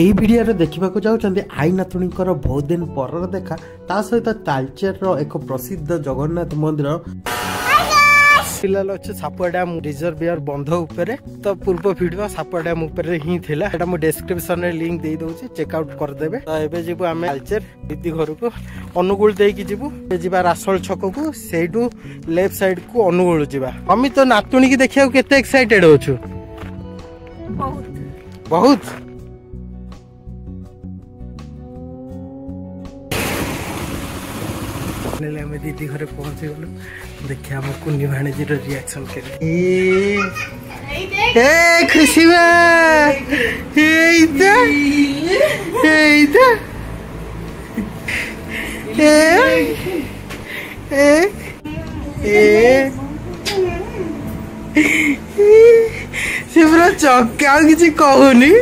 এই ভিডিଓରେ ଦେଖିବାକୁ ଯାଉଛନ୍ତି ଆଈ ନାତୁଣୀଙ୍କର ବହୁତ ଦିନ ପରର ଦେଖା ତା ସହିତ ତାଳଚେରର ଏକ ପ୍ରସିଦ୍ଧ ଜଗନ୍ନାଥ ମନ୍ଦିର ଅଛି ସାପୁଆ ଡ୍ୟାମ ରିଜର୍ଭର ବନ୍ଧ ଉପରେ ତ ପୂର୍ବ ଭିଡିଓ ସାପୁଆ ଡ୍ୟାମ ଉପରେ ହିଁ ଥିଲା ସେଟା ମୁଁ ଡେସ୍କ୍ରିପସନ ରେ ଲିଙ୍କ ଦେଇ ଦଉଛି ଚେକ୍ ଆଉଟ୍ କରିଦେବେ। ତ ଏବେ ଯିବୁ ଆମେ ତାଳଚେର ଦିଦି ଘରକୁ ଅନୁଗୁଳ ଦେଇକି ଯିବୁ ଯିବା ରାସୋଳ ଛକକୁ ସେଇଠୁ ଲେଫ୍ଟ ସାଇଡ କୁ ଅନୁଗୁଳ ଯିବା। ଆମେ ତ ନାତୁଣୀ କି ଦେଖିବାକୁ କେତେ ଏକ୍ସାଇଟେଡ ଅଛୁ ବହୁତ आमे दीदी घरे पहुंची गलु देखिए हम कुन्नी भाणीजी रो रिएक्शन करे ए खुशी बा एइता ए से पूरा चक्का किसी कहूनी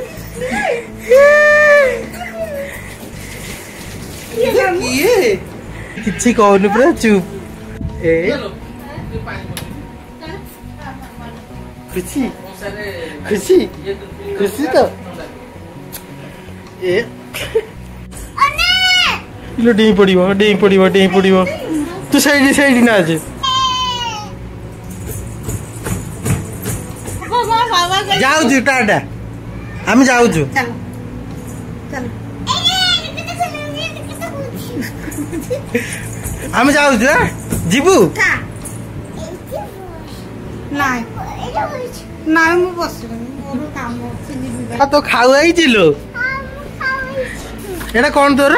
किसी कहूनी पूरा चुप खुशी खुशी खुशी तो डेई पड़ो तू साइड ना आज जाऊ टाटा आम जाऊ आम जाऊ जीबू तो खाऊ लो एटा कौन तोर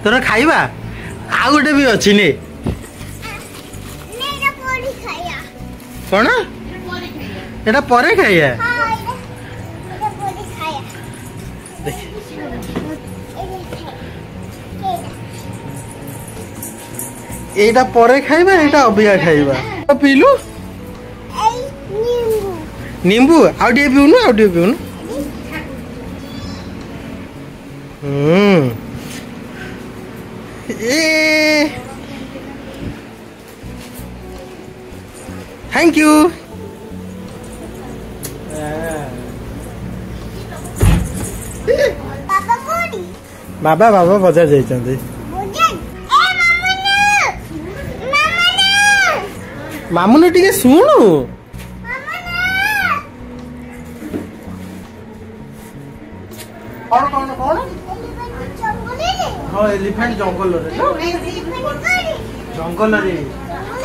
तोर खाइबा आ गोटे भी अच्छी ने कौन एटा परे खाइया एटा परे खाइबा एटा अबिया खाइबा पीलु नींबू आउ टे पीउनु थैंक यू बाबा बजार जाइछन्ते मामुनु टिके सुनु कौन हाँ एलिफेंट जंगल रे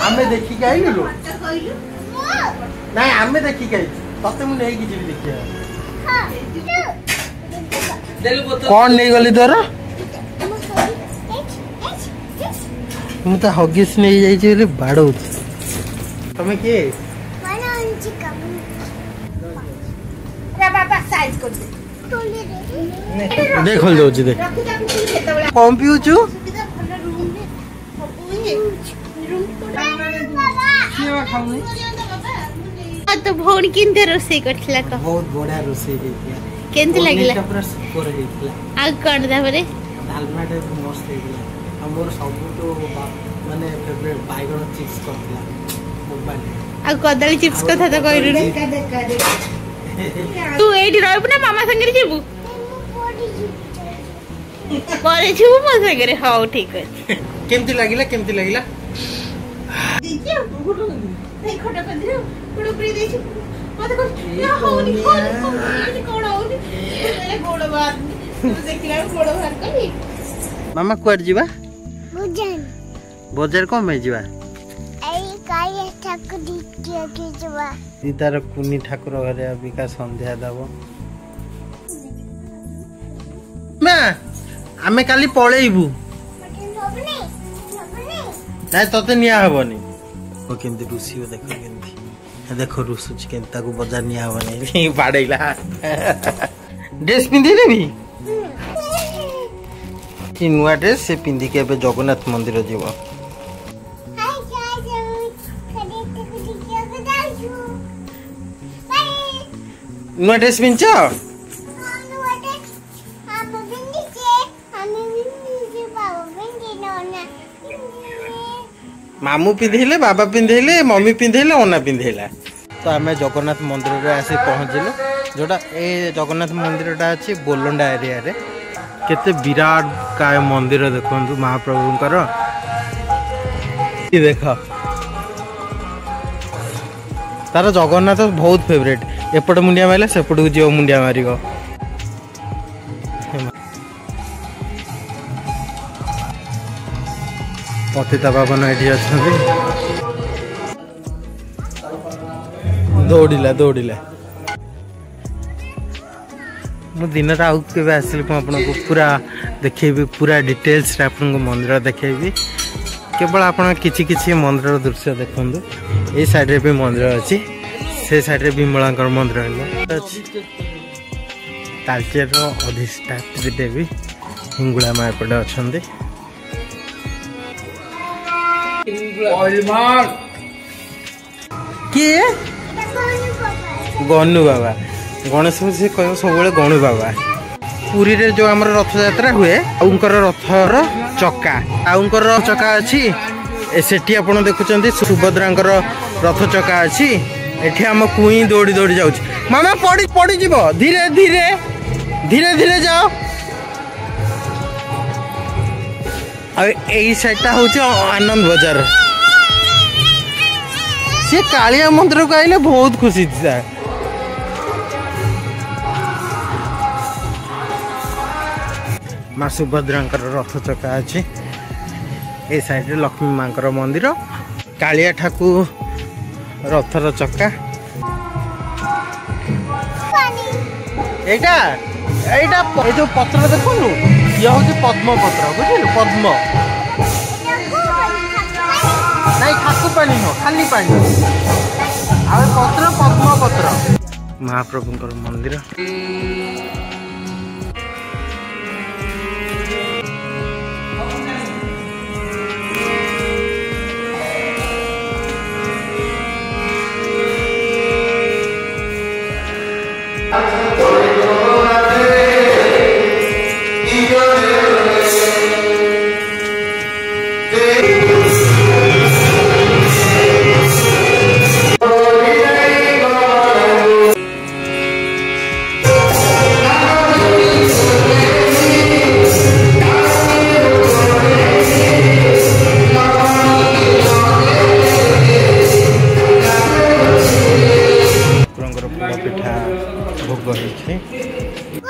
आमे देखी के आइलु लो नहीं आमे देखी के तते मु नहीं की जीवी देखिया कौन नहीं गली तोर मु त हगिस नहीं जाई छी रे बाड़ो तमे के देख खोल दो देख कौन पिउचु तो भौणी किंते रोसई करथिला का बहुत बढ़िया रोसई देतिया केंते लागिला पूरा सुपर हेतिला आ कोन दाबरे दालमा टे मस्त हेतिला हमर सब तो माने फेवरेट बाइगन चिप्स करथिला मोबाइल आ कदली चिप्स कथा तो कइरु तू एठी रहबु ना मामा संगे जेबु परे जेबु मो संगे हां ठीक है केमती लागिला दीदी गुडु नहीं खटा कर दियो गुडु प्री देछि मत कर ना होनी कोन होनी गोड़ बात देखिला गोड़ बात करी मामा कुआड जीवा बजार को में जीवा तार कुनी ठाकुर घरे अबिका संध्या दब आमे काली पळेइबू नहीं तते निया हबनी ओ केंती रुसियो देखो रुसुच केंता को बाजार निया हबनी बाडैला ड्रेस पिंदी देबी कि नुआ ड्रेस से पिंदी के बे जगन्नाथ मंदिर जीव नुआ ड्रेस पिंच मामू पिंधेले बाबा पिंधेले मम्मी पिंधेले ओना पिंधेला तो आम जगन्नाथ मंदिर में आसी पहुँचलु जोटा ए जगन्नाथ मंदिरटा अच्छी बोलंडा एरिया रे केते विराट काय मंदिर देखु महाप्रभुंकर देख तार जगन्नाथ बहुत फेवरेट एपट मुंडिया मारे सेपट को जीव मुंडिया मार पतिता पावन ये अच्छा दौड़िला दौड़िला मु दिन आउ के आसिल आपको पूरा देखेबी पूरा डिटेल्स आपको मंदिर देखेबी केवल आप किछि किछि मंदिर दृश्य देखु ये साइड रे भी मंदिर अच्छी से साइड रे विमला मंदिर तालचेर अधिष्ठात्री देवी हिंगुला माँ एपटे अच्छा किए गनु बाबा गणेश से कह सब गणु बाबा पुरी रे जो आम रथ यात्रा हुए आउंकर रथर चक्का आउंकर चक्का अच्छी सेठी आपण देखुं सुभद्रांकर रथ चक्का अच्छी एठी आम कुई दौड़ी दौड़ी जाऊँ मामा पड़ी पड़ी जीव धीरे धीरे धीरे धीरे जाओ यही साइडटा हूँ आनंद बजार सी कालिया मंदिर को आइले बहुत खुशी था माँ सुभद्रांकर रथ चक्का अच्छी ए साइड लक्ष्मी माँ मंदिर कालिया ठाकुर रथर चक्का एटा एटा ए जो पत्र देखु ये हूँ पद्म पत्र बुझल पद्म नहीं ठाकु पानी हो खाली पानी आ पत्र पद्म पत्र महाप्रभुंकर मंदिर पिठा भोग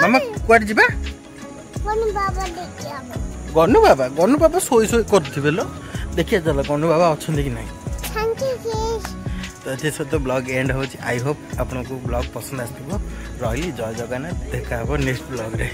मामा कुआड़ जा गनु बाबा शोई शोई कर देखिए चल गनु बाबा अच्छा कि ना तो ये सहित ब्लॉग एंड हो आई होप आपको ब्लॉग पसंद आसो रही जय जगन्नाथ देखा नेक्स्ट ब्लॉग रे।